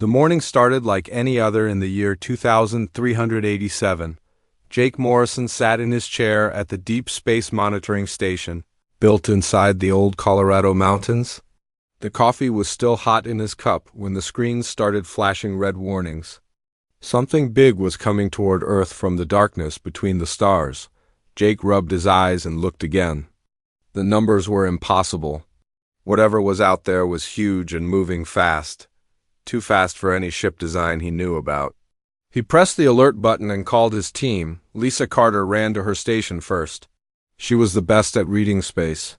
The morning started like any other in the year 2387. Jake Morrison sat in his chair at the Deep Space Monitoring Station, built inside the old Colorado mountains. The coffee was still hot in his cup when the screens started flashing red warnings. Something big was coming toward Earth from the darkness between the stars. Jake rubbed his eyes and looked again. The numbers were impossible. Whatever was out there was huge and moving fast. Too fast for any ship design he knew about. He pressed the alert button and called his team. Lisa Carter ran to her station first. She was the best at reading space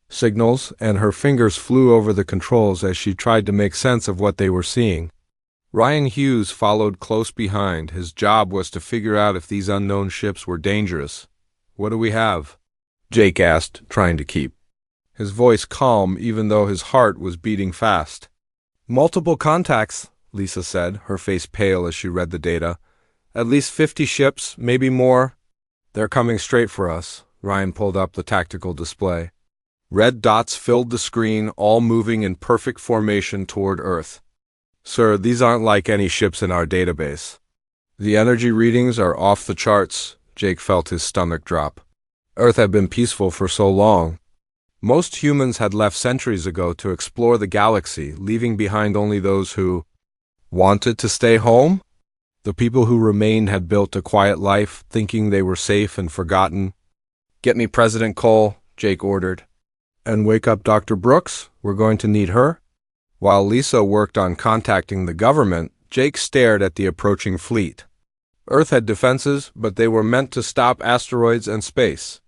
signals, and her fingers flew over the controls as she tried to make sense of what they were seeing. Ryan Hughes followed close behind. His job was to figure out if these unknown ships were dangerous. "What do we have?" Jake asked, trying to keep his voice calm even though his heart was beating fast. "Multiple contacts," Lisa said, her face pale as she read the data. "At least 50 ships, maybe more." "They're coming straight for us." Ryan pulled up the tactical display. Red dots filled the screen, all moving in perfect formation toward Earth. "Sir, these aren't like any ships in our database." "The energy readings are off the charts." Jake felt his stomach drop. Earth had been peaceful for so long. Most humans had left centuries ago to explore the galaxy, leaving behind only those who wanted to stay home. The people who remained had built a quiet life, thinking they were safe and forgotten. "Get me President Cole," Jake ordered. "And wake up Dr. Brooks. We're going to need her." While Lisa worked on contacting the government, Jake stared at the approaching fleet. Earth had defenses, but they were meant to stop asteroids and space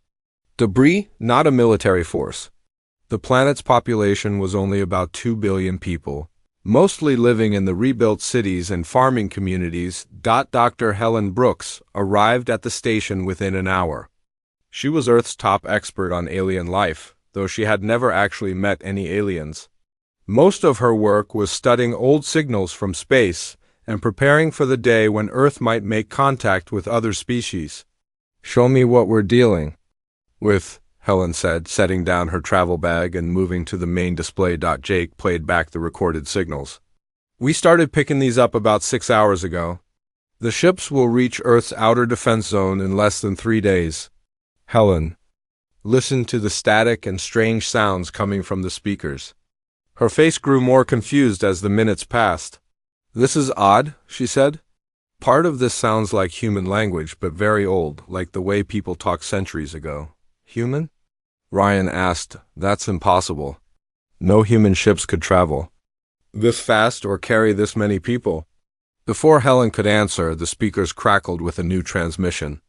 debris, not a military force. The planet's population was only about 2 billion people, mostly living in the rebuilt cities and farming communities. Dr. Helen Brooks arrived at the station within an hour. She was Earth's top expert on alien life, though she had never actually met any aliens. Most of her work was studying old signals from space and preparing for the day when Earth might make contact with other species. "Show me what we're dealing with," Helen said, setting down her travel bag and moving to the main display. Jake played back the recorded signals. "We started picking these up about 6 hours ago. The ships will reach Earth's outer defense zone in less than 3 days." Helen listened to the static and strange sounds coming from the speakers. Her face grew more confused as the minutes passed. "This is odd," she said. "Part of this sounds like human language, but very old, like the way people talked centuries ago." "Human?" Ryan asked. "That's impossible. No human ships could travel this fast or carry this many people." Before Helen could answer, the speakers crackled with a new transmission.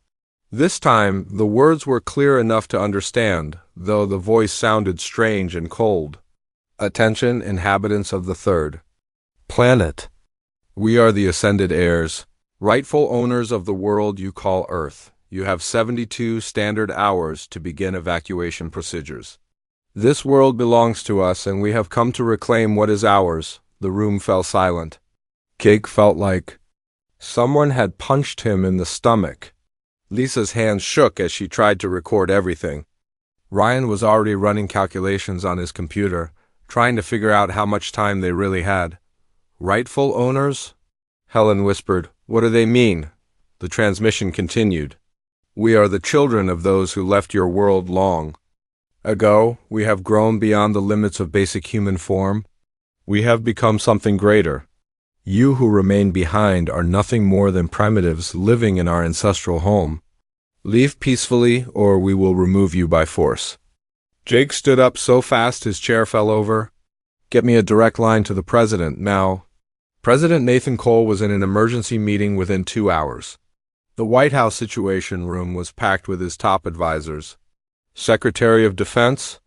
This time, the words were clear enough to understand, though the voice sounded strange and cold. "Attention, inhabitants of the third planet. We are the ascended heirs, rightful owners of the world you call Earth. You have 72 standard hours to begin evacuation procedures. This world belongs to us, and we have come to reclaim what is ours." The room fell silent. Jake felt like someone had punched him in the stomach. Lisa's hands shook as she tried to record everything. Ryan was already running calculations on his computer, trying to figure out how much time they really had. "Rightful owners?" Helen whispered. "What do they mean?" The transmission continued. "We are the children of those who left your world long ago. We have grown beyond the limits of basic human form. We have become something greater. You who remain behind are nothing more than primitives living in our ancestral home. Leave peacefully, or we will remove you by force." Jake stood up so fast his chair fell over. "Get me a direct line to the president, now." President Nathan Cole was in an emergency meeting within 2 hours. The White House Situation Room was packed with his top advisors. Secretary of Defense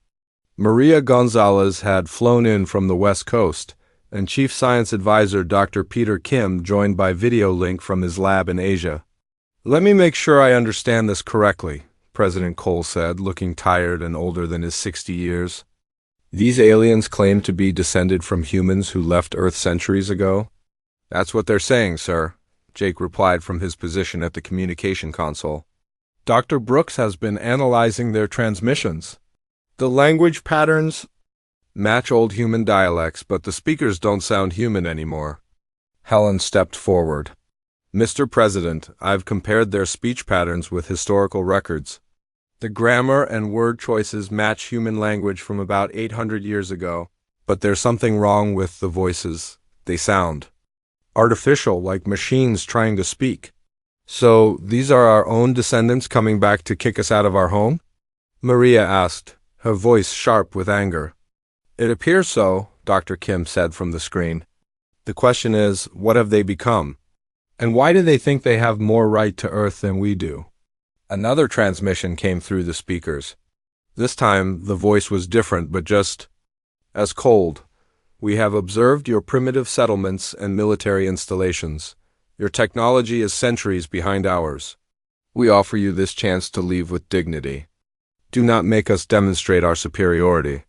Maria Gonzalez had flown in from the West Coast, and Chief Science Advisor Dr. Peter Kim joined by video link from his lab in Asia. "Let me make sure I understand this correctly," President Cole said, looking tired and older than his 60 years. "These aliens claim to be descended from humans who left Earth centuries ago?" "That's what they're saying, sir," Jake replied from his position at the communication console. "Dr. Brooks has been analyzing their transmissions. The language patterns match old human dialects, but the speakers don't sound human anymore." Helen stepped forward. Mr. President, I've compared their speech patterns with historical records. The grammar and word choices match human language from about 800 years ago, but there's something wrong with the voices. They sound artificial, like machines trying to speak. So, these are our own descendants coming back to kick us out of our home? Maria asked, her voice sharp with anger. It appears so, Dr. Kim said from the screen. The question is, what have they become? And why do they think they have more right to Earth than we do? Another transmission came through the speakers. This time, the voice was different, but just as cold. We have observed your primitive settlements and military installations. Your technology is centuries behind ours. We offer you this chance to leave with dignity. Do not make us demonstrate our superiority.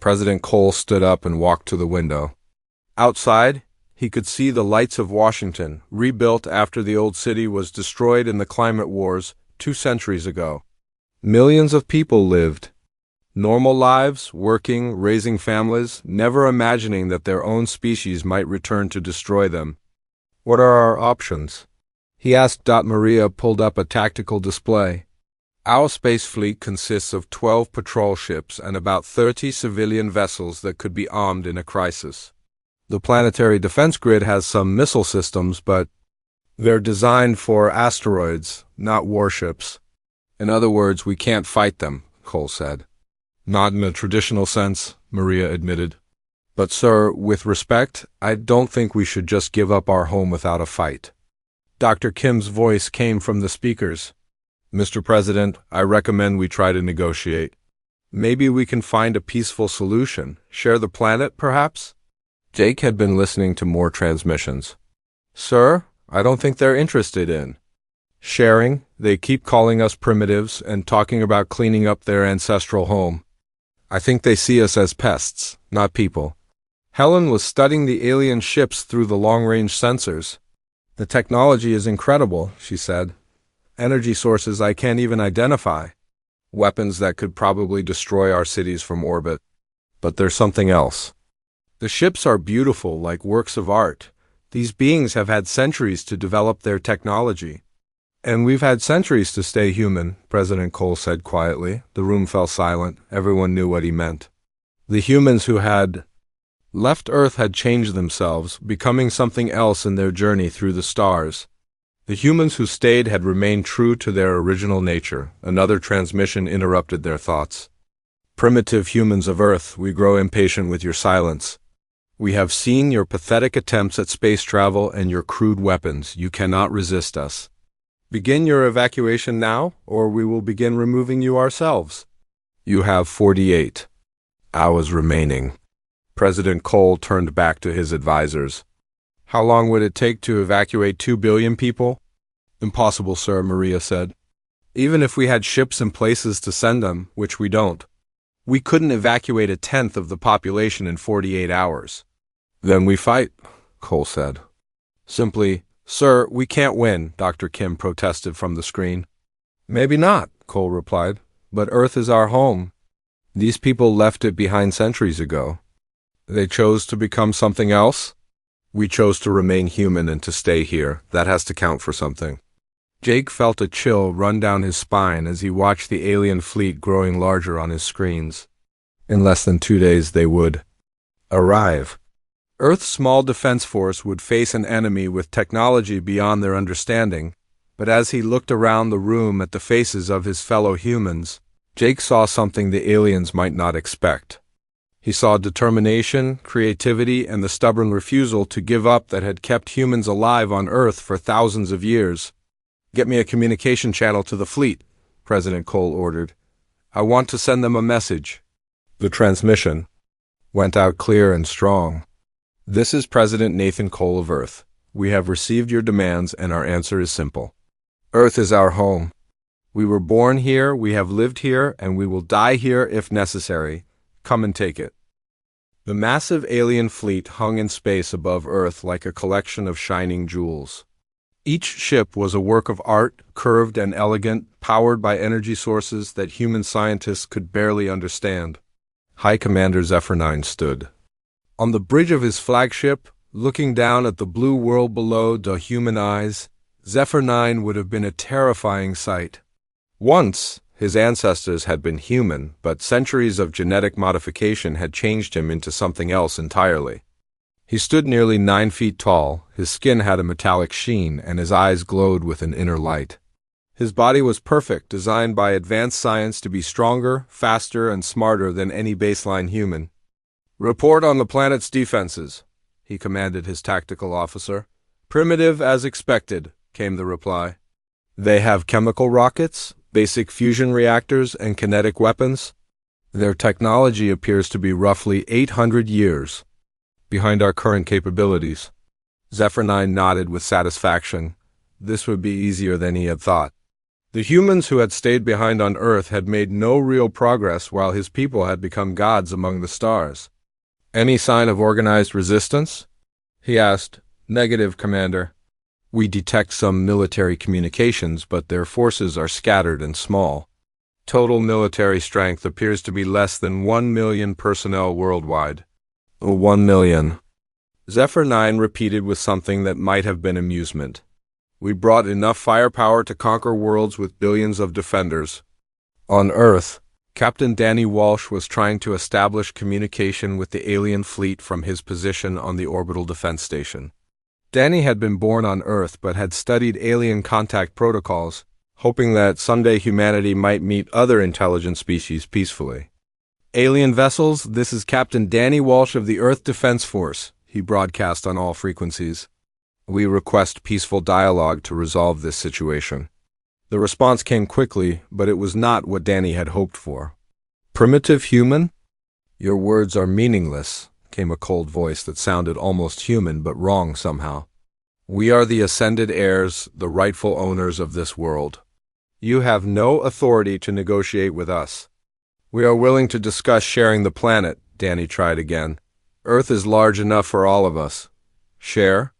President Cole stood up and walked to the window. Outside, he could see the lights of Washington, rebuilt after the old city was destroyed in the climate wars 2 centuries ago. Millions of people lived normal lives, working, raising families, never imagining that their own species might return to destroy them. What are our options? He asked. Maria pulled up a tactical display. Our space fleet consists of 12 patrol ships and about 30 civilian vessels that could be armed in a crisis. The planetary defense grid has some missile systems, but they're designed for asteroids, not warships. In other words, we can't fight them, Cole said. Not in a traditional sense, Maria admitted. But, sir, with respect, I don't think we should just give up our home without a fight. Dr. Kim's voice came from the speakers. Mr. President, I recommend we try to negotiate. Maybe we can find a peaceful solution. Share the planet, perhaps? Jake had been listening to more transmissions. Sir, I don't think they're interested in sharing. They keep calling us primitives and talking about cleaning up their ancestral home. I think they see us as pests, not people. Helen was studying the alien ships through the long-range sensors. The technology is incredible, she said. Energy sources I can't even identify. Weapons that could probably destroy our cities from orbit. But there's something else. The ships are beautiful, like works of art. These beings have had centuries to develop their technology. And we've had centuries to stay human, President Cole said quietly. The room fell silent. Everyone knew what he meant. The humans who had left Earth had changed themselves, becoming something else in their journey through the stars. The humans who stayed had remained true to their original nature. Another transmission interrupted their thoughts. Primitive humans of Earth, we grow impatient with your silence. We have seen your pathetic attempts at space travel and your crude weapons. You cannot resist us. Begin your evacuation now, or we will begin removing you ourselves. You have 48 hours remaining. President Cole turned back to his advisors. How long would it take to evacuate 2 billion people? Impossible, sir, Maria said. Even if we had ships and places to send them, which we don't, we couldn't evacuate 1/10 of the population in 48 hours. Then we fight, Cole said. Simply, sir, we can't win, Dr. Kim protested from the screen. Maybe not, Cole replied, but Earth is our home. These people left it behind centuries ago. They chose to become something else. We chose to remain human and to stay here. That has to count for something. Jake felt a chill run down his spine as he watched the alien fleet growing larger on his screens. In less than 2 days they would arrive. Earth's small defense force would face an enemy with technology beyond their understanding, but as he looked around the room at the faces of his fellow humans, Jake saw something the aliens might not expect. He saw determination, creativity, and the stubborn refusal to give up that had kept humans alive on Earth for thousands of years. Get me a communication channel to the fleet, President Cole ordered. I want to send them a message. The transmission went out clear and strong. This is President Nathan Cole of Earth. We have received your demands, and our answer is simple. Earth is our home. We were born here, we have lived here, and we will die here if necessary. Come and take it. The massive alien fleet hung in space above Earth like a collection of shining jewels. Each ship was a work of art, curved and elegant, powered by energy sources that human scientists could barely understand. High Commander Zephyr 9 stood on the bridge of his flagship, Looking down at the blue world below to human eyes, Zephyr 9 would have been a terrifying sight. Once, his ancestors had been human, but centuries of genetic modification had changed him into something else entirely. He stood nearly 9 feet tall, his skin had a metallic sheen, and his eyes glowed with an inner light. His body was perfect, designed by advanced science to be stronger, faster, and smarter than any baseline human. "Report on the planet's defenses," he commanded his tactical officer. "Primitive as expected," came the reply. "They have chemical rockets, basic fusion reactors, and kinetic weapons. Their technology appears to be roughly 800 years behind our current capabilities." Zephyr 9 nodded with satisfaction. This would be easier than he had thought. The humans who had stayed behind on Earth had made no real progress while his people had become gods among the stars. "Any sign of organized resistance?" he asked. "Negative, Commander. We detect some military communications, but their forces are scattered and small. Total military strength appears to be less than 1 million personnel worldwide." 1 million. Zephyr 9 repeated with something that might have been amusement. "We brought enough firepower to conquer worlds with billions of defenders." On Earth, Captain Danny Walsh was trying to establish communication with the alien fleet from his position on the orbital defense station. Danny had been born on Earth but had studied alien contact protocols, hoping that someday humanity might meet other intelligent species peacefully. "Alien vessels, this is Captain Danny Walsh of the Earth Defense Force," he broadcast on all frequencies. "We request peaceful dialogue to resolve this situation." The response came quickly, but it was not what Danny had hoped for. "Primitive human? Your words are meaningless," came a cold voice that sounded almost human but wrong somehow. "We are the ascended heirs, the rightful owners of this world. You have no authority to negotiate with us." "We are willing to discuss sharing the planet," Danny tried again. "Earth is large enough for all of us." "Share?"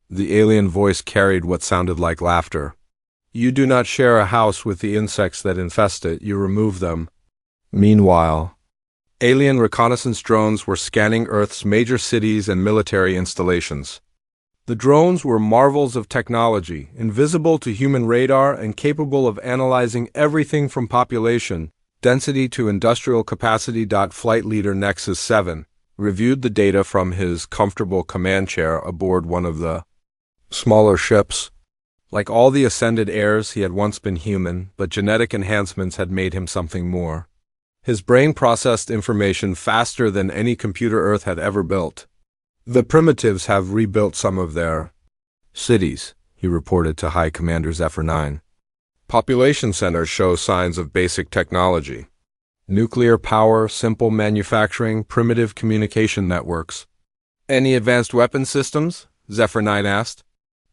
The alien voice carried what sounded like laughter. "You do not share a house with the insects that infest it, you remove them." Meanwhile, alien reconnaissance drones were scanning Earth's major cities and military installations. The drones were marvels of technology, invisible to human radar and capable of analyzing everything from population density to industrial capacity. Flight leader Nexus 7 reviewed the data from his comfortable command chair aboard one of the smaller ships. Like all the ascended heirs, he had once been human, but genetic enhancements had made him something more. His brain processed information faster than any computer Earth had ever built. "The primitives have rebuilt some of their cities," he reported to High Commander Zephyr 9. "Population centers show signs of basic technology. Nuclear power, simple manufacturing, primitive communication networks." "Any advanced weapon systems?" Zephyr 9 asked.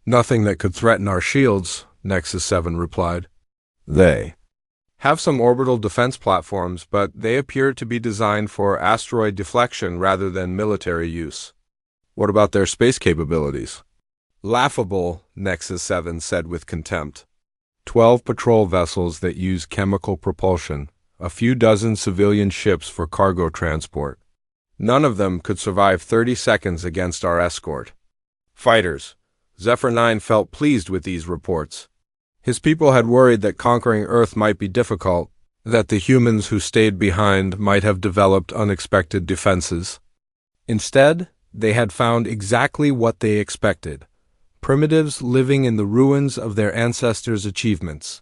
"Nothing that could threaten our shields," Nexus 7 replied. "They have some orbital defense platforms, but they appear to be designed for asteroid deflection rather than military use." "What about their space capabilities?" "Laughable," Nexus 7 said with contempt. 12 patrol vessels that use chemical propulsion, a few dozen civilian ships for cargo transport. None of them could survive 30 seconds against our escort. Fighters. Zephyr 9 felt pleased with these reports. His people had worried that conquering Earth might be difficult, that the humans who stayed behind might have developed unexpected defenses. Instead, they had found exactly what they expected: primitives living in the ruins of their ancestors' achievements.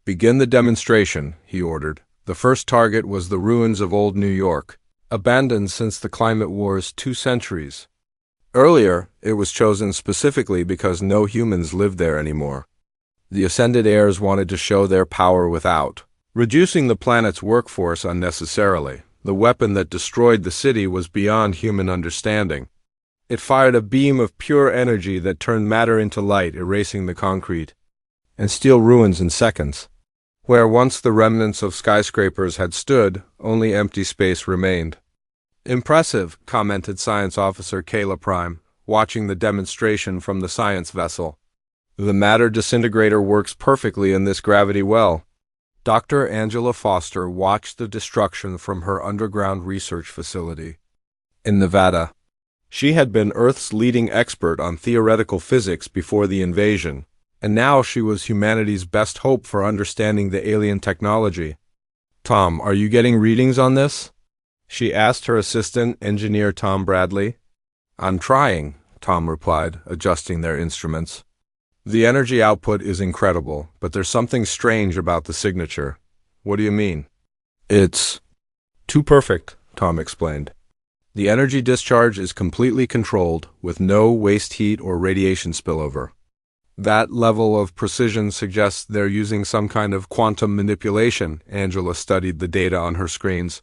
"Begin the demonstration," he ordered. The first target was the ruins of old New York, abandoned since the climate war's 2 centuries. Earlier, it was chosen specifically because no humans lived there anymore. The ascended heirs wanted to show their power without reducing the planet's workforce unnecessarily. The weapon that destroyed the city was beyond human understanding. It fired a beam of pure energy that turned matter into light, erasing the concrete, and steel ruins in seconds. Where once the remnants of skyscrapers had stood, only empty space remained. "Impressive," commented Science Officer Kayla Prime, watching the demonstration from the science vessel. "The matter disintegrator works perfectly in this gravity well." Dr. Angela Foster watched the destruction from her underground research facility in Nevada. She had been Earth's leading expert on theoretical physics before the invasion, and now she was humanity's best hope for understanding the alien technology. "Tom, are you getting readings on this?" she asked her assistant, engineer Tom Bradley. "I'm trying," Tom replied, adjusting their instruments. "The energy output is incredible, but there's something strange about the signature." "What do you mean?" "It's too perfect," Tom explained. "The energy discharge is completely controlled, with no waste heat or radiation spillover. That level of precision suggests they're using some kind of quantum manipulation." Angela studied the data on her screens.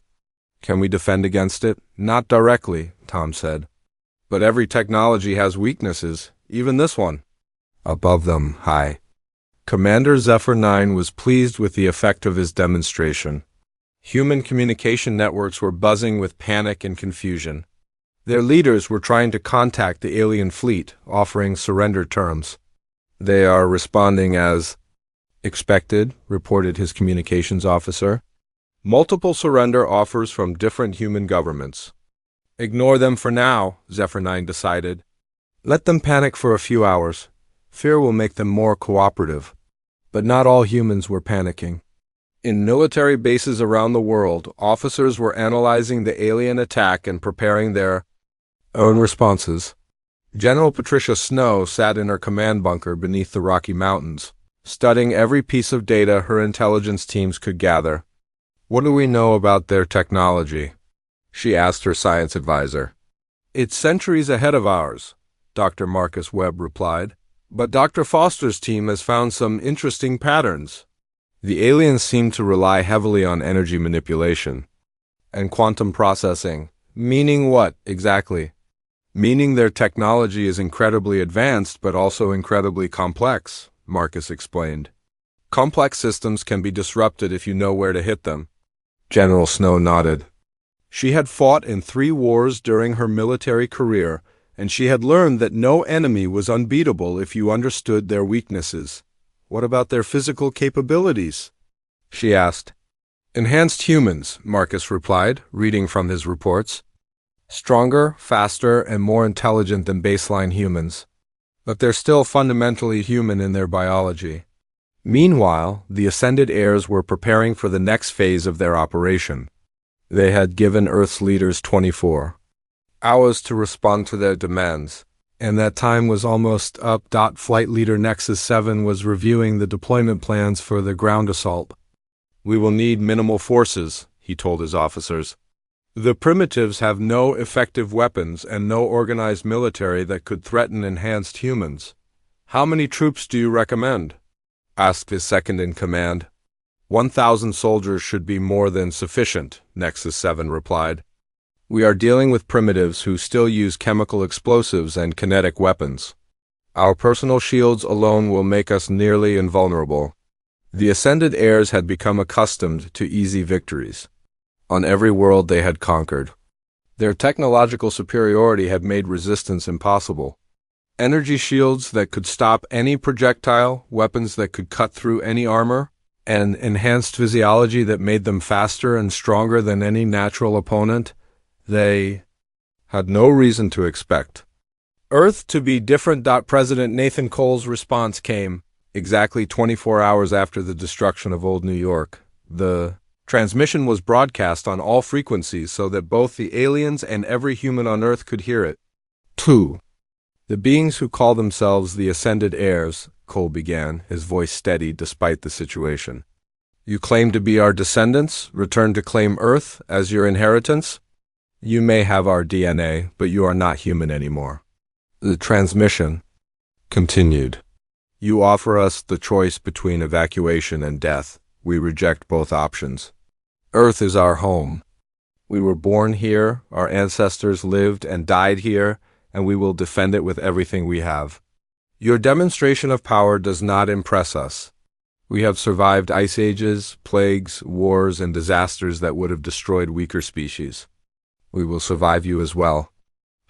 "Can we defend against it?" "Not directly," Tom said. "But every technology has weaknesses, even this one." Above them, high. Commander Zephyr 9 was pleased with the effect of his demonstration. Human communication networks were buzzing with panic and confusion. Their leaders were trying to contact the alien fleet, offering surrender terms. "They are responding as expected," reported his communications officer. "Multiple surrender offers from different human governments." "Ignore them for now," Zephyr 9 decided. "Let them panic for a few hours. Fear will make them more cooperative." But not all humans were panicking. In military bases around the world, officers were analyzing the alien attack and preparing their own responses. General Patricia Snow sat in her command bunker beneath the Rocky Mountains, studying every piece of data her intelligence teams could gather. "What do we know about their technology?" she asked her science advisor. "It's centuries ahead of ours," Dr. Marcus Webb replied. "But Dr. Foster's team has found some interesting patterns." The aliens seem to rely heavily on energy manipulation and quantum processing. "Meaning what, exactly?" "Meaning their technology is incredibly advanced but also incredibly complex," Marcus explained. "Complex systems can be disrupted if you know where to hit them." General Snow nodded. She had fought in 3 wars during her military career, and she had learned that no enemy was unbeatable if you understood their weaknesses. "What about their physical capabilities?" she asked. "Enhanced humans," Marcus replied, reading from his reports. "Stronger, faster, and more intelligent than baseline humans. But they're still fundamentally human in their biology." Meanwhile, the Ascended Heirs were preparing for the next phase of their operation. They had given Earth's leaders 24 hours to respond to their demands, and that time was almost up. Flight Leader Nexus 7 was reviewing the deployment plans for the ground assault. "We will need minimal forces," he told his officers. "The primitives have no effective weapons and no organized military that could threaten enhanced humans." "How many troops do you recommend?" asked his second-in-command. 1,000 soldiers should be more than sufficient," Nexus 7 replied. "We are dealing with primitives who still use chemical explosives and kinetic weapons. Our personal shields alone will make us nearly invulnerable." The Ascended Heirs had become accustomed to easy victories on every world they had conquered. Their technological superiority had made resistance impossible. Energy shields that could stop any projectile, weapons that could cut through any armor, and enhanced physiology that made them faster and stronger than any natural opponent. They had no reason to expect Earth to be different. President Nathan Cole's response came exactly 24 hours after the destruction of Old New York. The transmission was broadcast on all frequencies so that both the aliens and every human on Earth could hear it. 2. "The beings who call themselves the Ascended Heirs," Cole began, his voice steady despite the situation. "You claim to be our descendants, returned to claim Earth as your inheritance? You may have our DNA, but you are not human anymore." The transmission continued. "You offer us the choice between evacuation and death. We reject both options. Earth is our home. We were born here, our ancestors lived and died here, and we will defend it with everything we have. Your demonstration of power does not impress us. We have survived ice ages, plagues, wars, and disasters that would have destroyed weaker species. We will survive you as well."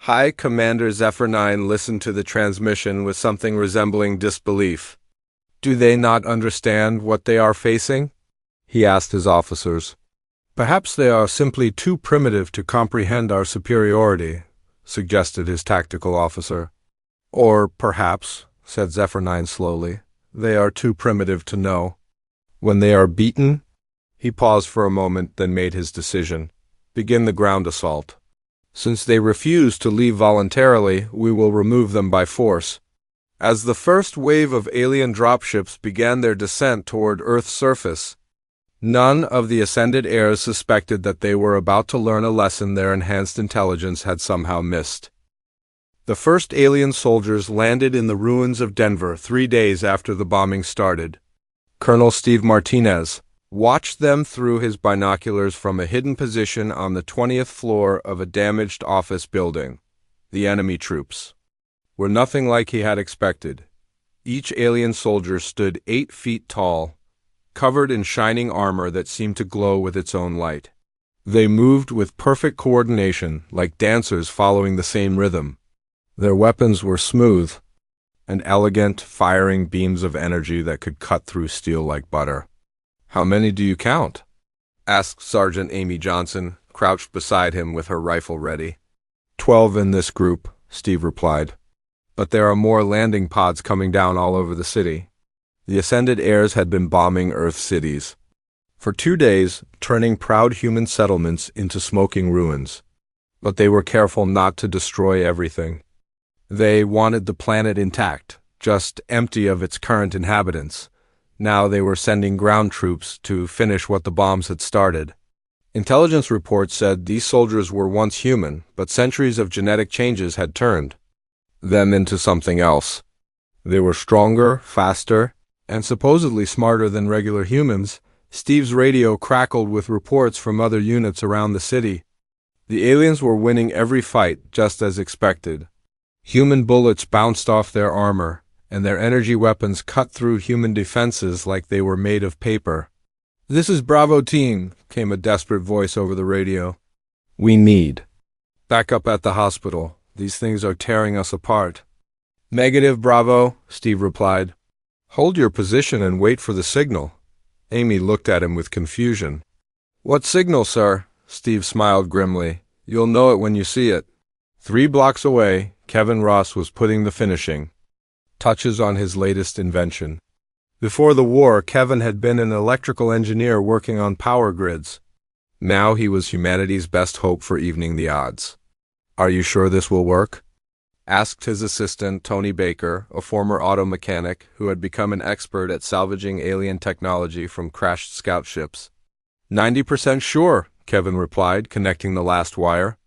High Commander Zephyr 9 listened to the transmission with something resembling disbelief. "Do they not understand what they are facing?" he asked his officers. "Perhaps they are simply too primitive to comprehend our superiority," suggested his tactical officer. Or perhaps, said Zephyr 9 slowly, they are too primitive to know. When they are beaten? He paused for a moment, then made his decision. Begin the ground assault. Since they refuse to leave voluntarily, we will remove them by force. As the first wave of alien dropships began their descent toward Earth's surface, none of the ascended heirs suspected that they were about to learn a lesson their enhanced intelligence had somehow missed. The first alien soldiers landed in the ruins of Denver 3 days after the bombing started. Colonel Steve Martinez watched them through his binoculars from a hidden position on the 20th floor of a damaged office building. The enemy troops were nothing like he had expected. Each alien soldier stood 8 feet tall, covered in shining armor that seemed to glow with its own light. They moved with perfect coordination, like dancers following the same rhythm. Their weapons were smooth and elegant, firing beams of energy that could cut through steel like butter. "How many do you count?" asked Sergeant Amy Johnson, crouched beside him with her rifle ready. 12 in this group, Steve replied. But there are more landing pods coming down all over the city. The ascended heirs had been bombing Earth cities for 2 days, turning proud human settlements into smoking ruins. But they were careful not to destroy everything. They wanted the planet intact, just empty of its current inhabitants. Now they were sending ground troops to finish what the bombs had started. Intelligence reports said these soldiers were once human, but centuries of genetic changes had turned them into something else. They were stronger, faster, and supposedly smarter than regular humans. Steve's radio crackled with reports from other units around the city. The aliens were winning every fight, just as expected. Human bullets bounced off their armor, and their energy weapons cut through human defenses like they were made of paper. "This is Bravo Team," came a desperate voice over the radio. "We need backup at the hospital. These things are tearing us apart." "Negative, Bravo," Steve replied. "Hold your position and wait for the signal." Amy looked at him with confusion. "What signal, sir?" Steve smiled grimly. "You'll know it when you see it." 3 blocks away, Kevin Ross was putting the finishing touches on his latest invention. Before the war, Kevin had been an electrical engineer working on power grids. Now he was humanity's best hope for evening the odds. "Are you sure this will work?" asked his assistant, Tony Baker, a former auto mechanic who had become an expert at salvaging alien technology from crashed scout ships. 90% sure, Kevin replied, connecting the last wire.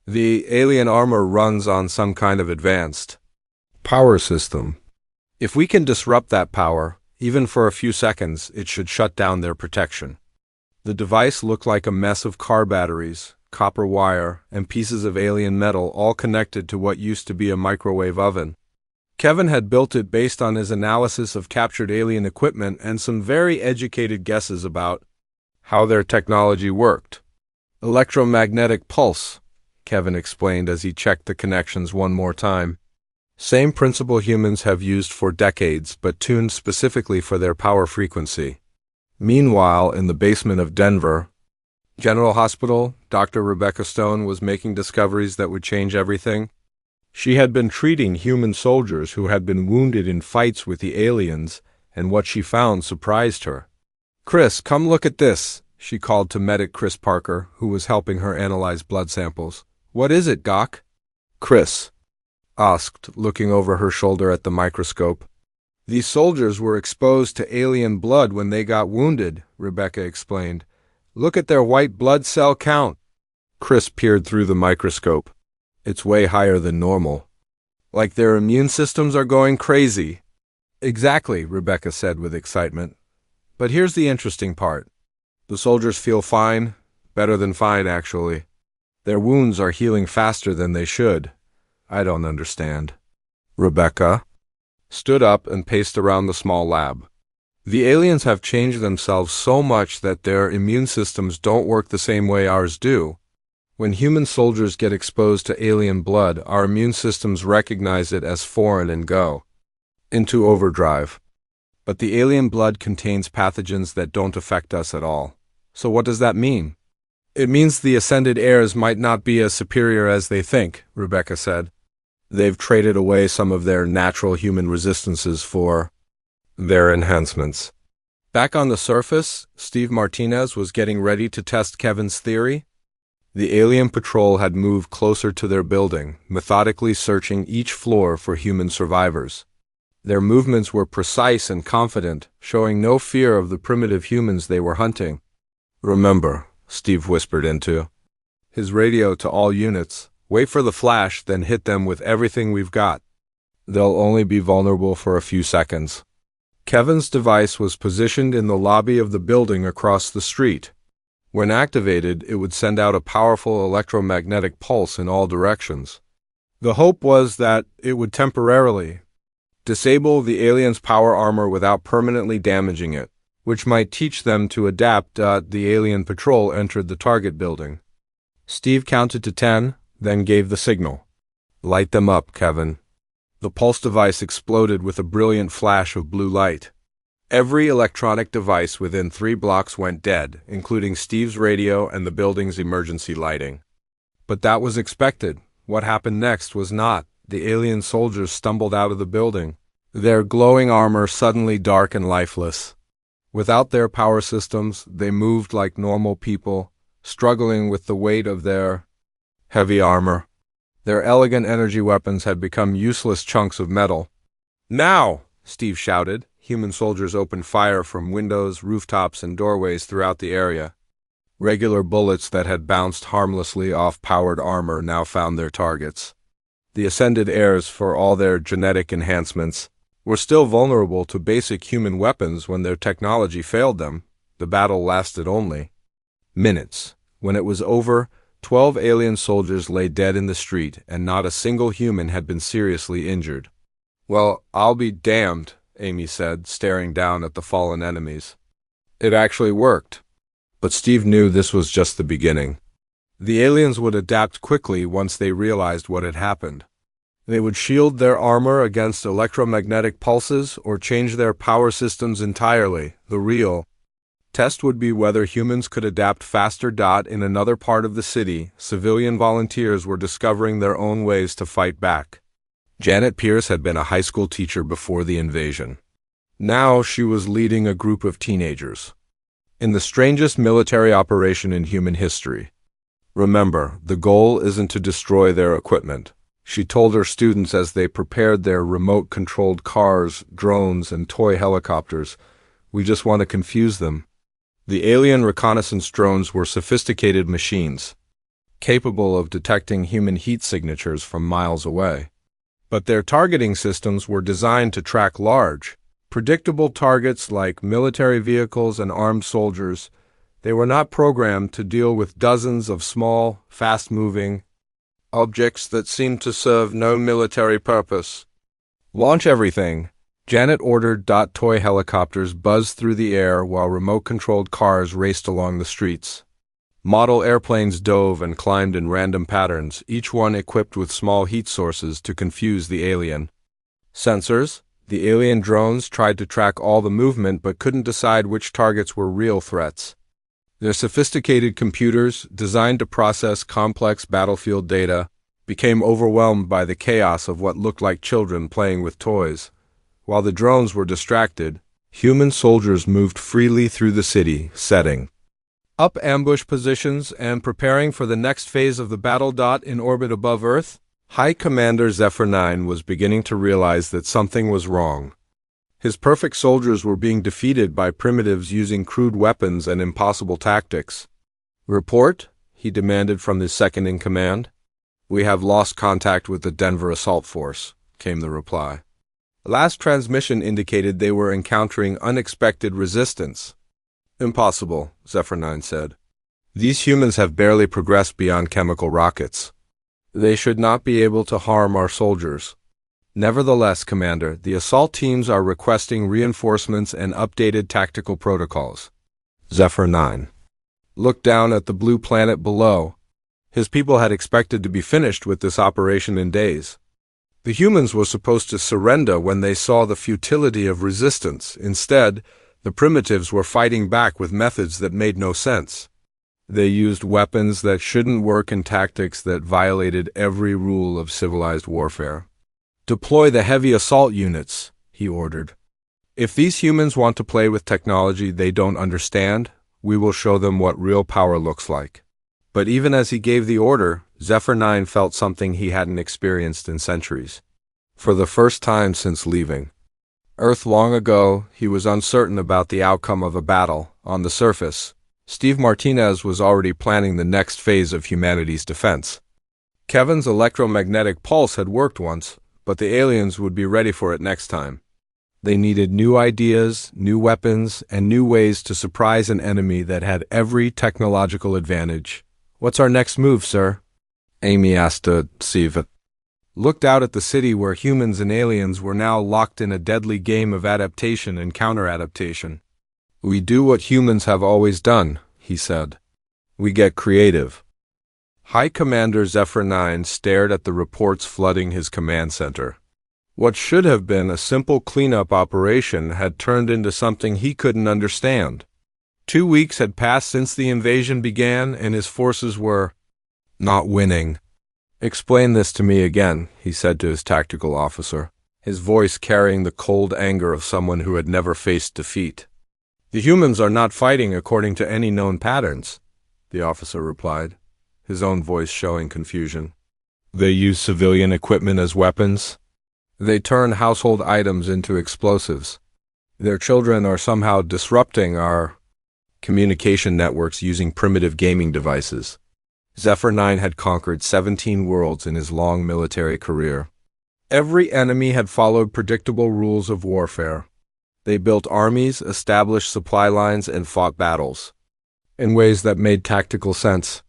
"The alien armor runs on some kind of advanced power system. If we can disrupt that power, even for a few seconds, it should shut down their protection." The device looked like a mess of car batteries, copper wire, and pieces of alien metal all connected to what used to be a microwave oven. Kevin had built it based on his analysis of captured alien equipment and some very educated guesses about how their technology worked. "Electromagnetic pulse," Kevin explained as he checked the connections one more time. "Same principle humans have used for decades, but tuned specifically for their power frequency." Meanwhile, in the basement of Denver General Hospital, Dr. Rebecca Stone was making discoveries that would change everything. She had been treating human soldiers who had been wounded in fights with the aliens, and what she found surprised her. "Chris, come look at this," she called to medic Chris Parker, who was helping her analyze blood samples. "What is it, Doc?" Chris asked, looking over her shoulder at the microscope. "These soldiers were exposed to alien blood when they got wounded," Rebecca explained. "Look at their white blood cell count." Chris peered through the microscope. "It's way higher than normal. Like their immune systems are going crazy." "Exactly," Rebecca said with excitement. "But here's the interesting part. The soldiers feel fine, better than fine, actually. Their wounds are healing faster than they should. I don't understand." Rebecca stood up and paced around the small lab. "The aliens have changed themselves so much that their immune systems don't work the same way ours do. When human soldiers get exposed to alien blood, our immune systems recognize it as foreign and go into overdrive. But the alien blood contains pathogens that don't affect us at all. So what does that mean? It means the ascended heirs might not be as superior as they think, Rebecca said. They've traded away some of their natural human resistances for their enhancements. Back on the surface, Steve Martinez was getting ready to test Kevin's theory. The alien patrol had moved closer to their building, methodically searching each floor for human survivors. Their movements were precise and confident, showing no fear of the primitive humans they were hunting. "Remember," Steve whispered into his radio to all units, "wait for the flash, then hit them with everything we've got. They'll only be vulnerable for a few seconds." Kevin's device was positioned in the lobby of the building across the street. When activated, it would send out a powerful electromagnetic pulse in all directions. The hope was that it would temporarily disable the aliens' power armor without permanently damaging it, which might teach them to adapt. The alien patrol entered the target building. Steve counted to 10, then gave the signal. "Light them up, Kevin." The pulse device exploded with a brilliant flash of blue light. Every electronic device within 3 blocks went dead, including Steve's radio and the building's emergency lighting. But that was expected. What happened next was not. The alien soldiers stumbled out of the building, their glowing armor suddenly dark and lifeless. Without their power systems, they moved like normal people, struggling with the weight of their heavy armor. Their elegant energy weapons had become useless chunks of metal. "Now!" Steve shouted. Human soldiers opened fire from windows, rooftops, and doorways throughout the area. Regular bullets that had bounced harmlessly off powered armor now found their targets. The ascended heirs, for all their genetic enhancements, were still vulnerable to basic human weapons when their technology failed them. The battle lasted only minutes. When it was over, 12 alien soldiers lay dead in the street, and not a single human had been seriously injured. "Well, I'll be damned," Amy said, staring down at the fallen enemies. It actually worked. But Steve knew this was just the beginning. The aliens would adapt quickly once they realized what had happened. They would shield their armor against electromagnetic pulses or change their power systems entirely. The real test would be whether humans could adapt faster. In another part of the city, civilian volunteers were discovering their own ways to fight back. Janet Pierce had been a high school teacher before the invasion. Now she was leading a group of teenagers in the strangest military operation in human history. "Remember, the goal isn't to destroy their equipment," she told her students as they prepared their remote-controlled cars, drones, and toy helicopters. "We just want to confuse them." The alien reconnaissance drones were sophisticated machines, capable of detecting human heat signatures from miles away. But their targeting systems were designed to track large, predictable targets like military vehicles and armed soldiers. They were not programmed to deal with dozens of small, fast-moving objects that seemed to serve no military purpose. "Launch everything," Janet ordered. Toy helicopters buzzed through the air while remote-controlled cars raced along the streets. Model airplanes dove and climbed in random patterns, each one equipped with small heat sources to confuse the alien sensors. The alien drones tried to track all the movement but couldn't decide which targets were real threats. Their sophisticated computers, designed to process complex battlefield data, became overwhelmed by the chaos of what looked like children playing with toys. While the drones were distracted, human soldiers moved freely through the city, setting up ambush positions and preparing for the next phase of the battle. In orbit above Earth, High Commander Zephyr 9 was beginning to realize that something was wrong. His perfect soldiers were being defeated by primitives using crude weapons and impossible tactics. "Report," he demanded from his second-in-command. "We have lost contact with the Denver Assault Force," came the reply. Last transmission indicated they were encountering unexpected resistance. "Impossible," Zephyr 9 said. "These humans have barely progressed beyond chemical rockets. They should not be able to harm our soldiers." "Nevertheless, Commander, the assault teams are requesting reinforcements and updated tactical protocols." Zephyr 9 looked down at the blue planet below. His people had expected to be finished with this operation in days. The humans were supposed to surrender when they saw the futility of resistance. Instead, the primitives were fighting back with methods that made no sense. They used weapons that shouldn't work and tactics that violated every rule of civilized warfare. "Deploy the heavy assault units," he ordered. "If these humans want to play with technology they don't understand, we will show them what real power looks like." But even as he gave the order, Zephyr 9 felt something he hadn't experienced in centuries. For the first time since leaving Earth long ago, he was uncertain about the outcome of a battle. On the surface, Steve Martinez was already planning the next phase of humanity's defense. Kevin's electromagnetic pulse had worked once, but the aliens would be ready for it next time. They needed new ideas, new weapons, and new ways to surprise an enemy that had every technological advantage. "What's our next move, sir?" Amy asked Steve. Looked out at the city where humans and aliens were now locked in a deadly game of adaptation and counter-adaptation. "We do what humans have always done," he said. "We get creative." High Commander Zephyr 9 stared at the reports flooding his command center. What should have been a simple cleanup operation had turned into something he couldn't understand. 2 weeks had passed since the invasion began, and his forces were not winning. "Explain this to me again," he said to his tactical officer, his voice carrying the cold anger of someone who had never faced defeat. "The humans are not fighting according to any known patterns," the officer replied, his own voice showing confusion. "They use civilian equipment as weapons. They turn household items into explosives. Their children are somehow disrupting our communication networks using primitive gaming devices." Zephyr 9 had conquered 17 worlds in his long military career. Every enemy had followed predictable rules of warfare. They built armies, established supply lines, and fought battles in ways that made tactical sense.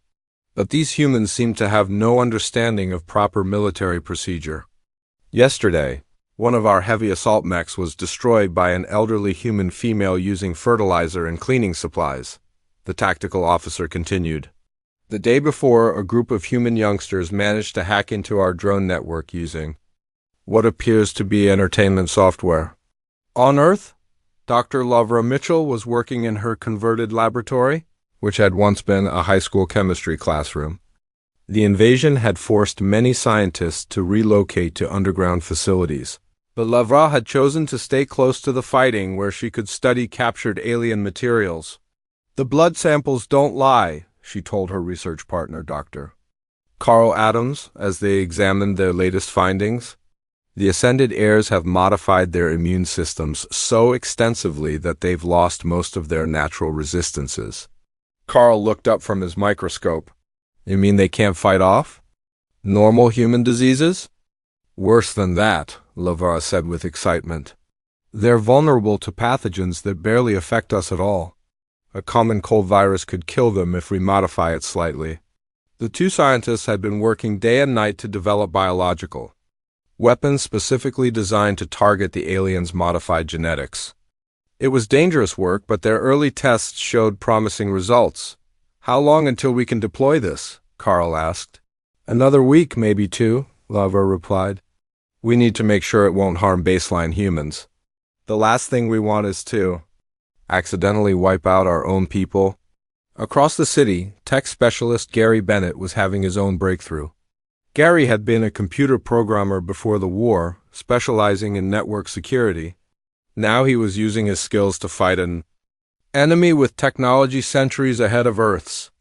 But these humans seemed to have no understanding of proper military procedure. Yesterday, one of our heavy assault mechs was destroyed by an elderly human female using fertilizer and cleaning supplies, the tactical officer continued. The day before, a group of human youngsters managed to hack into our drone network using what appears to be entertainment software. On Earth, Dr. Lavra Mitchell was working in her converted laboratory, which had once been a high school chemistry classroom. The invasion had forced many scientists to relocate to underground facilities, but Lavra had chosen to stay close to the fighting where she could study captured alien materials. "The blood samples don't lie," she told her research partner, Dr. Carl Adams, as they examined their latest findings. "The Ascended heirs have modified their immune systems so extensively that they've lost most of their natural resistances." Carl looked up from his microscope. "You mean they can't fight off normal human diseases?" "Worse than that," Lavra said with excitement. "They're vulnerable to pathogens that barely affect us at all. A common cold virus could kill them if we modify it slightly." The two scientists had been working day and night to develop biological weapons specifically designed to target the aliens' modified genetics. It was dangerous work, but their early tests showed promising results. "How long until we can deploy this?" Carl asked. "Another week, maybe 2, Lavra replied. "We need to make sure it won't harm baseline humans. The last thing we want is to accidentally wipe out our own people." Across the city, tech specialist Gary Bennett was having his own breakthrough. Gary had been a computer programmer before the war, specializing in network security. Now he was using his skills to fight an enemy with technology centuries ahead of Earth's.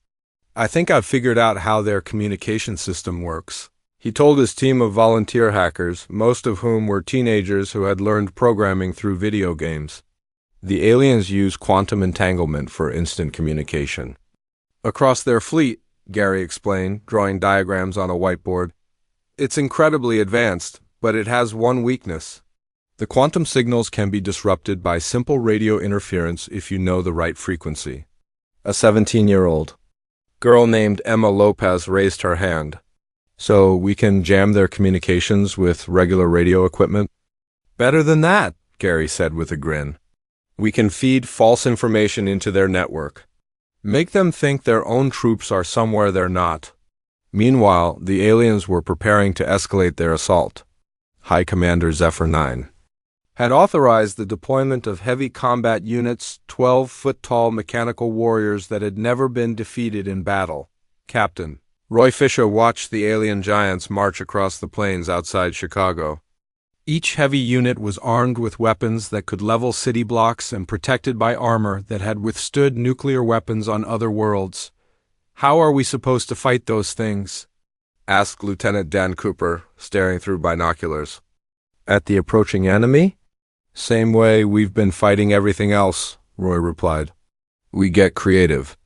"I think I've figured out how their communication system works," he told his team of volunteer hackers, most of whom were teenagers who had learned programming through video games. "The aliens use quantum entanglement for instant communication across their fleet," Gary explained, drawing diagrams on a whiteboard. "It's incredibly advanced, but it has one weakness. The quantum signals can be disrupted by simple radio interference if you know the right frequency." A 17-year-old girl named Emma Lopez raised her hand. "So we can jam their communications with regular radio equipment?" "Better than that," Gary said with a grin. "We can feed false information into their network. Make them think their own troops are somewhere they're not." Meanwhile, the aliens were preparing to escalate their assault. High Commander Zephyr 9 had authorized the deployment of heavy combat units, 12-foot-tall mechanical warriors that had never been defeated in battle. Captain Roy Fisher watched the alien giants march across the plains outside Chicago. Each heavy unit was armed with weapons that could level city blocks and protected by armor that had withstood nuclear weapons on other worlds. "How are we supposed to fight those things?" asked Lieutenant Dan Cooper, staring through binoculars. "At the approaching enemy? Same way we've been fighting everything else," Roy replied. "We get creative."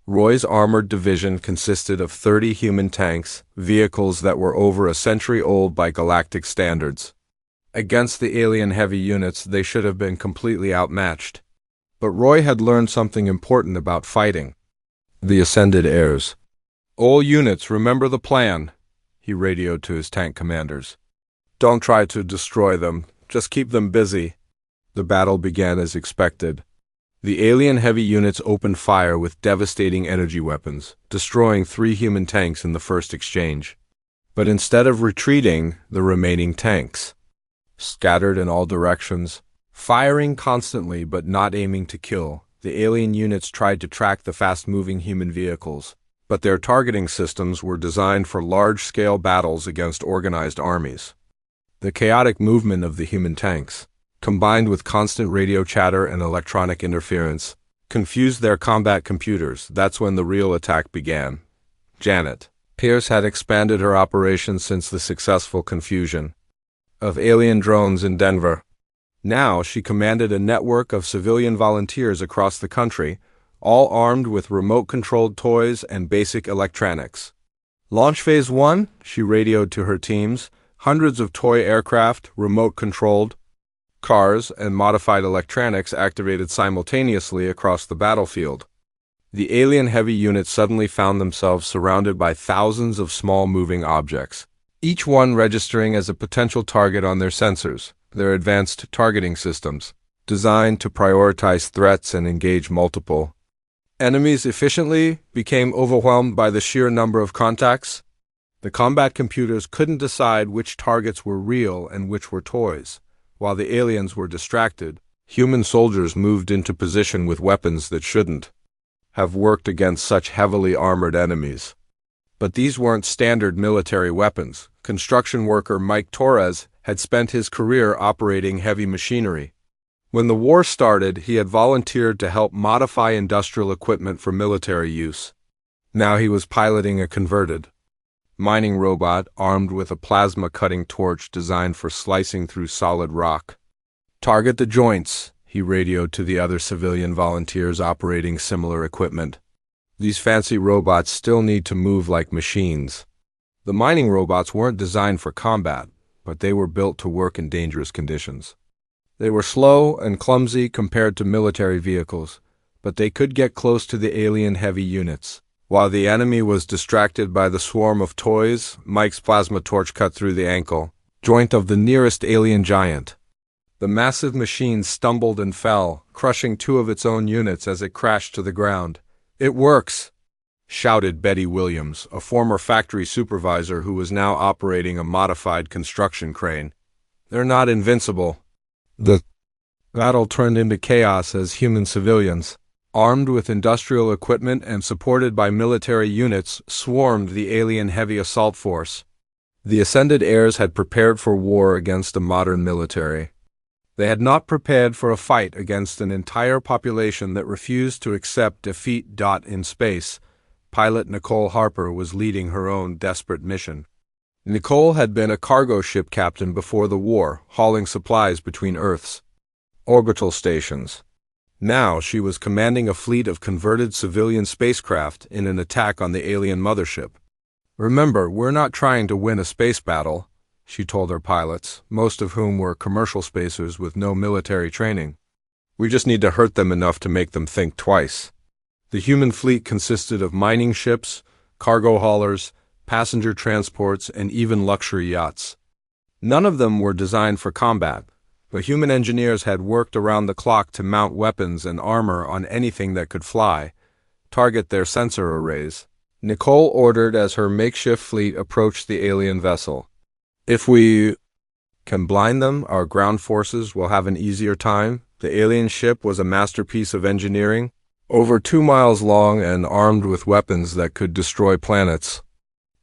Roy's armored division consisted of 30 human tanks, vehicles that were over a century old by galactic standards. Against the alien heavy units, they should have been completely outmatched. But Roy had learned something important about fighting. The Ascended Heirs. "All units, remember the plan," he radioed to his tank commanders. "Don't try to destroy them, just keep them busy." The battle began as expected. The alien heavy units opened fire with devastating energy weapons, destroying 3 human tanks in the first exchange. But instead of retreating, the remaining tanks scattered in all directions, firing constantly but not aiming to kill. The alien units tried to track the fast-moving human vehicles, but their targeting systems were designed for large-scale battles against organized armies. The chaotic movement of the human tanks, combined with constant radio chatter and electronic interference, confused their combat computers. That's when the real attack began. Janet Pierce had expanded her operations since the successful confusion of alien drones in Denver. Now she commanded a network of civilian volunteers across the country, all armed with remote-controlled toys and basic electronics. "Launch Phase 1, she radioed to her teams. Hundreds of toy aircraft, remote-controlled cars, and modified electronics activated simultaneously across the battlefield. The alien heavy units suddenly found themselves surrounded by thousands of small moving objects, each one registering as a potential target on their sensors, their advanced targeting systems, designed to prioritize threats and engage multiple enemies efficiently, became overwhelmed by the sheer number of contacts. The combat computers couldn't decide which targets were real and which were toys. While the aliens were distracted, human soldiers moved into position with weapons that shouldn't have worked against such heavily armored enemies. But these weren't standard military weapons. Construction worker Mike Torres had spent his career operating heavy machinery. When the war started, he had volunteered to help modify industrial equipment for military use. Now he was piloting a converted mining robot armed with a plasma-cutting torch designed for slicing through solid rock. "Target the joints," he radioed to the other civilian volunteers operating similar equipment. These fancy robots still need to move like machines. The mining robots weren't designed for combat, but they were built to work in dangerous conditions. They were slow and clumsy compared to military vehicles, but they could get close to the alien heavy units. While the enemy was distracted by the swarm of toys, Mike's plasma torch cut through the ankle joint of the nearest alien giant. The massive machine stumbled and fell, crushing 2 of its own units as it crashed to the ground. "It works!" shouted Betty Williams, a former factory supervisor who was now operating a modified construction crane. "They're not invincible." The battle turned into chaos as human civilians, armed with industrial equipment and supported by military units, swarmed the alien heavy assault force. The Ascended Heirs had prepared for war against a modern military. They had not prepared for a fight against an entire population that refused to accept defeat. In space, pilot Nicole Harper was leading her own desperate mission. Nicole had been a cargo ship captain before the war, hauling supplies between Earth's orbital stations. Now she was commanding a fleet of converted civilian spacecraft in an attack on the alien mothership. "Remember, we're not trying to win a space battle," she told her pilots, most of whom were commercial spacers with no military training. "We just need to hurt them enough to make them think twice." The human fleet consisted of mining ships, cargo haulers, passenger transports, and even luxury yachts. None of them were designed for combat, but human engineers had worked around the clock to mount weapons and armor on anything that could fly, target their sensor arrays. Nicole ordered as her makeshift fleet approached the alien vessel. "If we Can blind them, our ground forces will have an easier time. The alien ship was a masterpiece of engineering, over 2 miles long and armed with weapons that could destroy planets.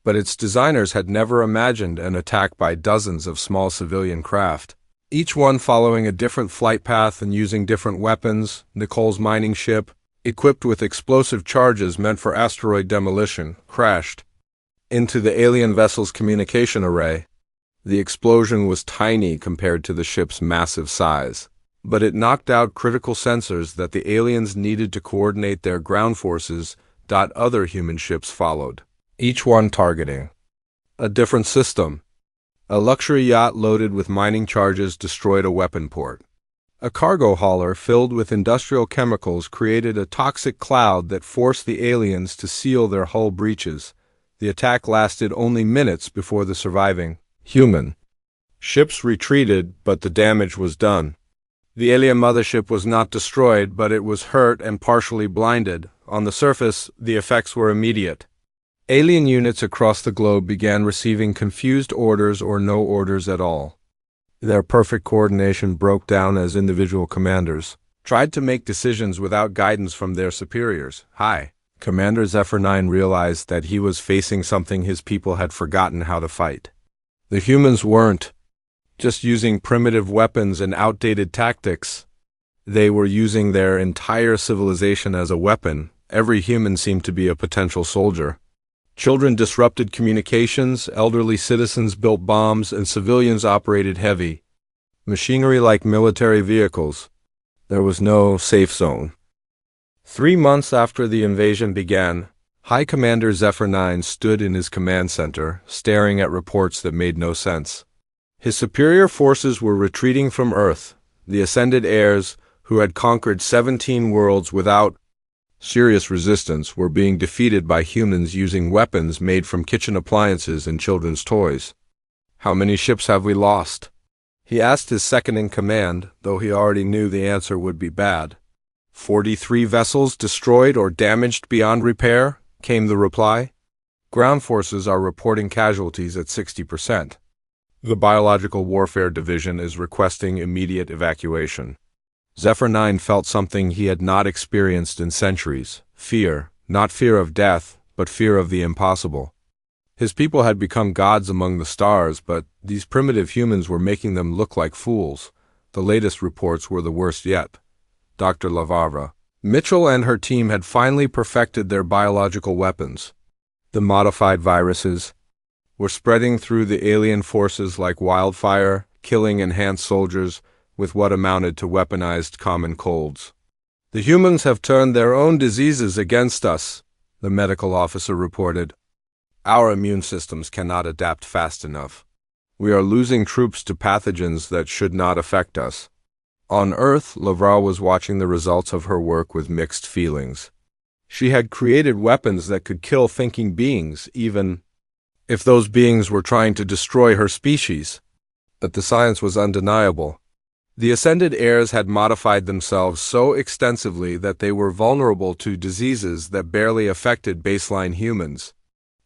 But its designers had never imagined an attack by dozens of small civilian craft, each one following a different flight path and using different weapons. Nicole's mining ship, equipped with explosive charges meant for asteroid demolition, crashed into the alien vessel's communication array. The explosion was tiny compared to the ship's massive size, but it knocked out critical sensors that the aliens needed to coordinate their ground forces. Other human ships followed, each one targeting a different system. A luxury yacht loaded with mining charges destroyed a weapon port. A cargo hauler filled with industrial chemicals created a toxic cloud that forced the aliens to seal their hull breaches. The attack lasted only minutes before the surviving human ships retreated, but the damage was done. The alien mothership was not destroyed, but it was hurt and partially blinded. On the surface, the effects were immediate. Alien units across the globe began receiving confused orders or no orders at all. Their perfect coordination broke down as individual commanders tried to make decisions without guidance from their superiors. Commander Zephyr 9 realized that he was facing something his people had forgotten how to fight. The humans weren't just using primitive weapons and outdated tactics. They were using their entire civilization as a weapon. Every human seemed to be a potential soldier. Children disrupted communications, elderly citizens built bombs, and civilians operated heavy machinery like military vehicles. There was no safe zone. 3 months after the invasion began, High Commander Zephyr 9 stood in his command center, staring at reports that made no sense. His superior forces were retreating from Earth. The Ascended Heirs, who had conquered 17 worlds without serious resistance, were being defeated by humans using weapons made from kitchen appliances and children's toys. "How many ships have we lost?" he asked his second-in-command, though he already knew the answer would be bad. 43 vessels destroyed or damaged beyond repair, came the reply. Ground forces are reporting casualties at 60%. The Biological Warfare Division is requesting immediate evacuation. Zephyr 9 felt something he had not experienced in centuries. Fear, not fear of death, but fear of the impossible. His people had become gods among the stars, but these primitive humans were making them look like fools. The latest reports were the worst yet. Dr. Lavarva Mitchell and her team had finally perfected their biological weapons. The modified viruses were spreading through the alien forces like wildfire, killing enhanced soldiers with what amounted to weaponized common colds. "The humans have turned their own diseases against us," the medical officer reported. "Our immune systems cannot adapt fast enough. We are losing troops to pathogens that should not affect us." On Earth, Lavra was watching the results of her work with mixed feelings. She had created weapons that could kill thinking beings, even if those beings were trying to destroy her species. But the science was undeniable. The Ascended Heirs had modified themselves so extensively that they were vulnerable to diseases that barely affected baseline humans.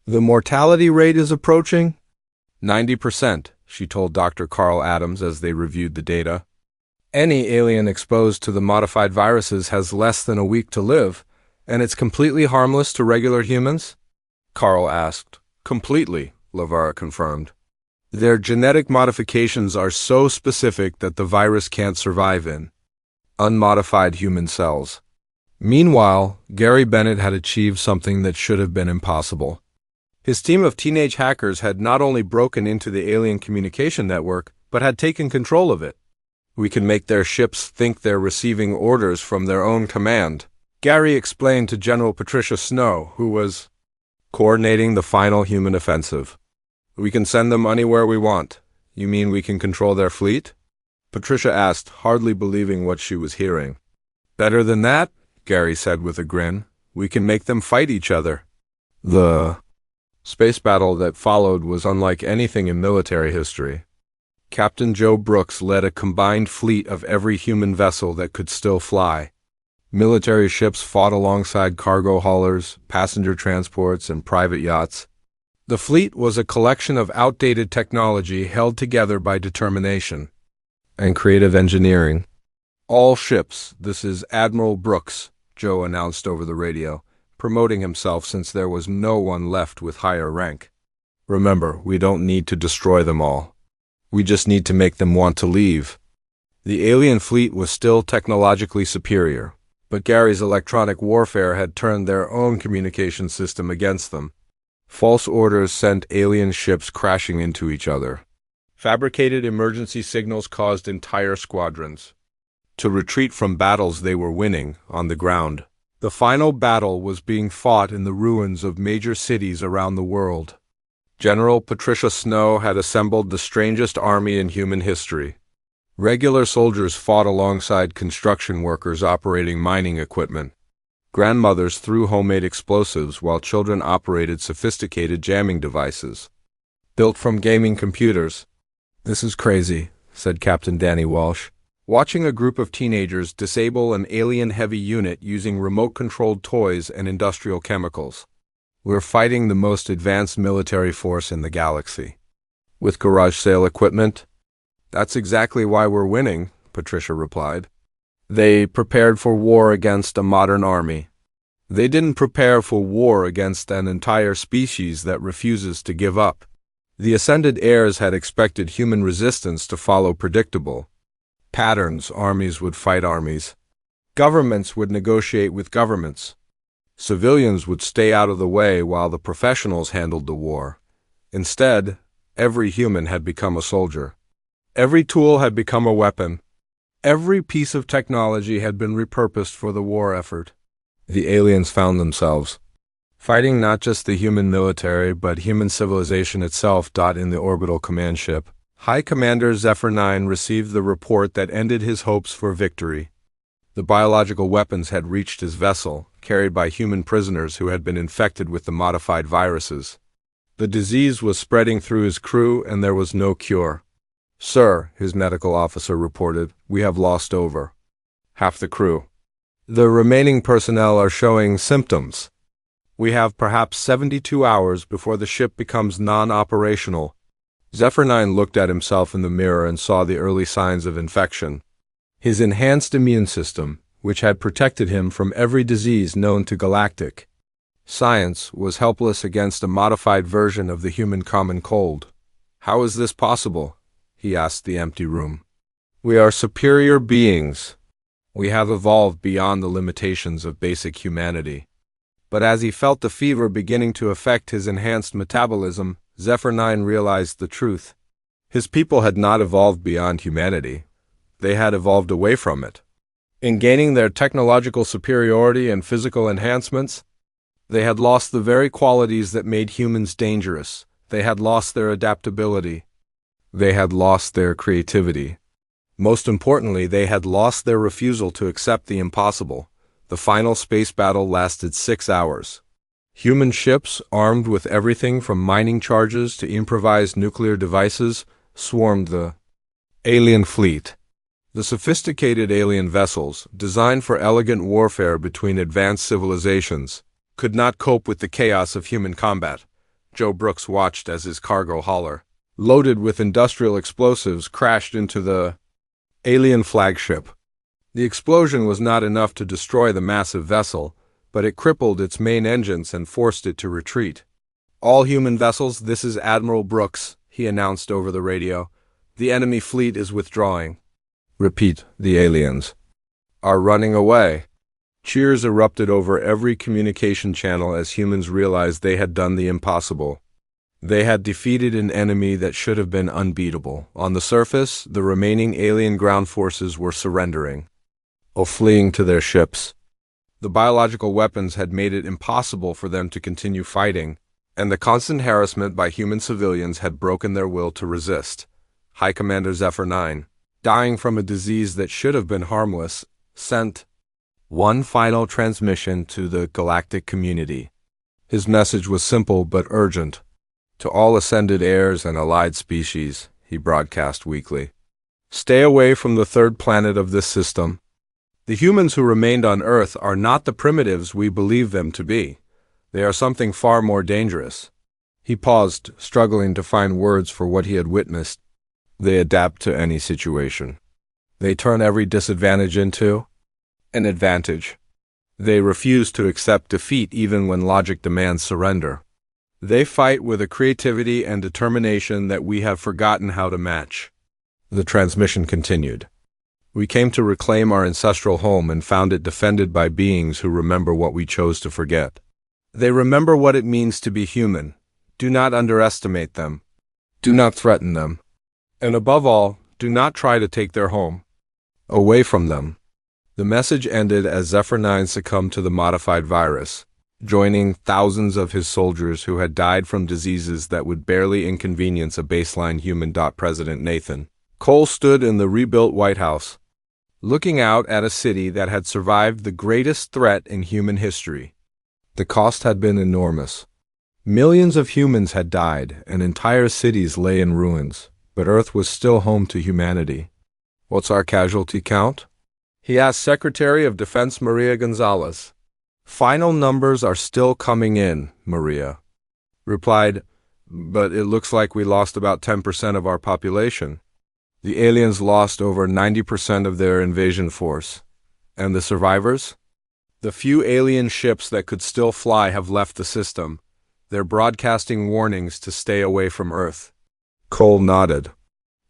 "The mortality rate is approaching 90%, she told Dr. Carl Adams as they reviewed the data. "Any alien exposed to the modified viruses has less than a week to live, and it's completely harmless to regular humans?" Carl asked. "Completely," Lavara confirmed. "Their genetic modifications are so specific that the virus can't survive in unmodified human cells." Meanwhile, Gary Bennett had achieved something that should have been impossible. His team of teenage hackers had not only broken into the alien communication network, but had taken control of it. "We can make their ships think they're receiving orders from their own command," Gary explained to General Patricia Snow, who was coordinating the final human offensive. "We can send them anywhere we want." "You mean we can control their fleet?" Patricia asked, hardly believing what she was hearing. "Better than that," Gary said with a grin. "We can make them fight each other." The space battle that followed was unlike anything in military history. Captain Joe Brooks led a combined fleet of every human vessel that could still fly. Military ships fought alongside cargo haulers, passenger transports, and private yachts. The fleet was a collection of outdated technology held together by determination and creative engineering. All ships, this is Admiral Brooks, Joe announced over the radio, promoting himself since there was no one left with higher rank. Remember, we don't need to destroy them all. We just need to make them want to leave. The alien fleet was still technologically superior, but Gary's electronic warfare had turned their own communication system against them. False orders sent alien ships crashing into each other. Fabricated emergency signals caused entire squadrons to retreat from battles they were winning on the ground. The final battle was being fought in the ruins of major cities around the world. General Patricia Snow had assembled the strangest army in human history. Regular soldiers fought alongside construction workers operating mining equipment. Grandmothers threw homemade explosives while children operated sophisticated jamming devices built from gaming computers. "This is crazy," said Captain Danny Walsh, watching a group of teenagers disable an alien-heavy unit using remote-controlled toys and industrial chemicals. "We're fighting the most advanced military force in the galaxy. With garage sale equipment?" "That's exactly why we're winning," Patricia replied. "They prepared for war against a modern army. They didn't prepare for war against an entire species that refuses to give up." The ascended heirs had expected human resistance to follow predictable patterns. Armies would fight armies. Governments would negotiate with governments. Civilians would stay out of the way while the professionals handled the war. Instead, every human had become a soldier. Every tool had become a weapon. Every piece of technology had been repurposed for the war effort. The aliens found themselves fighting not just the human military, but human civilization itself. In the orbital command ship, High Commander Zephyr 9 received the report that ended his hopes for victory. The biological weapons had reached his vessel, carried by human prisoners who had been infected with the modified viruses. The disease was spreading through his crew, and there was no cure. "Sir," his medical officer reported, "we have lost over half the crew. The remaining personnel are showing symptoms. We have perhaps 72 hours before the ship becomes non-operational." Zephyr 9 looked at himself in the mirror and saw the early signs of infection. His enhanced immune system, which had protected him from every disease known to Galactic science, was helpless against a modified version of the human common cold. "How is this possible?" he asked the empty room. "We are superior beings. We have evolved beyond the limitations of basic humanity." But as he felt the fever beginning to affect his enhanced metabolism, Zephyr 9 realized the truth. His people had not evolved beyond humanity. They had evolved away from it. In gaining their technological superiority and physical enhancements, they had lost the very qualities that made humans dangerous. They had lost their adaptability. They had lost their creativity. Most importantly, they had lost their refusal to accept the impossible. The final space battle lasted 6 hours. Human ships, armed with everything from mining charges to improvised nuclear devices, swarmed the alien fleet. The sophisticated alien vessels, designed for elegant warfare between advanced civilizations, could not cope with the chaos of human combat. Joe Brooks watched as his cargo hauler, loaded with industrial explosives, crashed into the alien flagship. The explosion was not enough to destroy the massive vessel, but it crippled its main engines and forced it to retreat. "All human vessels, this is Admiral Brooks," he announced over the radio. "The enemy fleet is withdrawing." "Repeat, the aliens are running away." Cheers erupted over every communication channel as humans realized they had done the impossible. They had defeated an enemy that should have been unbeatable. On the surface, the remaining alien ground forces were surrendering or fleeing to their ships. The biological weapons had made it impossible for them to continue fighting, and the constant harassment by human civilians had broken their will to resist. High Commander Zephyr 9, dying from a disease that should have been harmless, sent one final transmission to the galactic community. His message was simple but urgent. "To all ascended heirs and allied species," he broadcast weekly, "stay away from the third planet of this system. The humans who remained on Earth are not the primitives we believe them to be. They are something far more dangerous. He paused, struggling to find words for what he had witnessed. They adapt to any situation. They turn every disadvantage into an advantage. They refuse to accept defeat even when logic demands surrender. They fight with a creativity and determination that we have forgotten how to match. The transmission continued. We came to reclaim our ancestral home and found it defended by beings who remember what we chose to forget. They remember what it means to be human. Do not underestimate them. Do not threaten them. And above all, do not try to take their home away from them. The message ended as Zephyr 9 succumbed to the modified virus, joining thousands of his soldiers who had died from diseases that would barely inconvenience a baseline human. President Nathan Cole stood in the rebuilt White House, looking out at a city that had survived the greatest threat in human history. The cost had been enormous. Millions of humans had died, and entire cities lay in ruins, but Earth was still home to humanity. What's our casualty count? He asked Secretary of Defense Maria Gonzalez. Final numbers are still coming in, Maria replied, but it looks like we lost about 10% of our population. The aliens lost over 90% of their invasion force. And the survivors? The few alien ships that could still fly have left the system. They're broadcasting warnings to stay away from Earth. Cole nodded.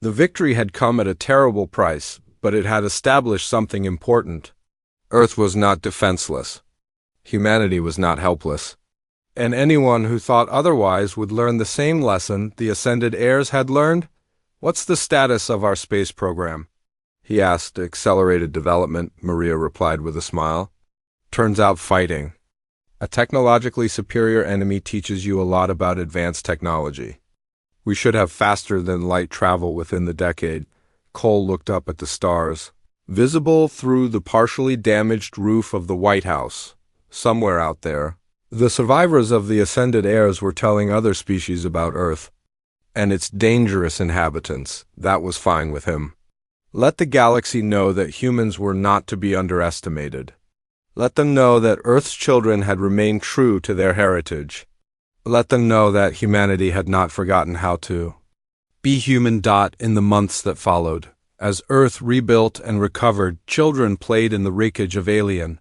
The victory had come at a terrible price, but it had established something important. Earth was not defenseless. Humanity was not helpless. And anyone who thought otherwise would learn the same lesson the Ascended heirs had learned. What's the status of our space program? He asked. Accelerated development, Maria replied with a smile. Turns out fighting. A technologically superior enemy teaches you a lot about advanced technology. We should have faster-than-light travel within the decade. Cole looked up at the stars, visible through the partially damaged roof of the White House. Somewhere out there, the survivors of the Ascended heirs were telling other species about Earth and its dangerous inhabitants. That was fine with him. Let the galaxy know that humans were not to be underestimated. Let them know that Earth's children had remained true to their heritage. Let them know that humanity had not forgotten how to be human. In the months that followed, as Earth rebuilt and recovered, children played in the wreckage of alien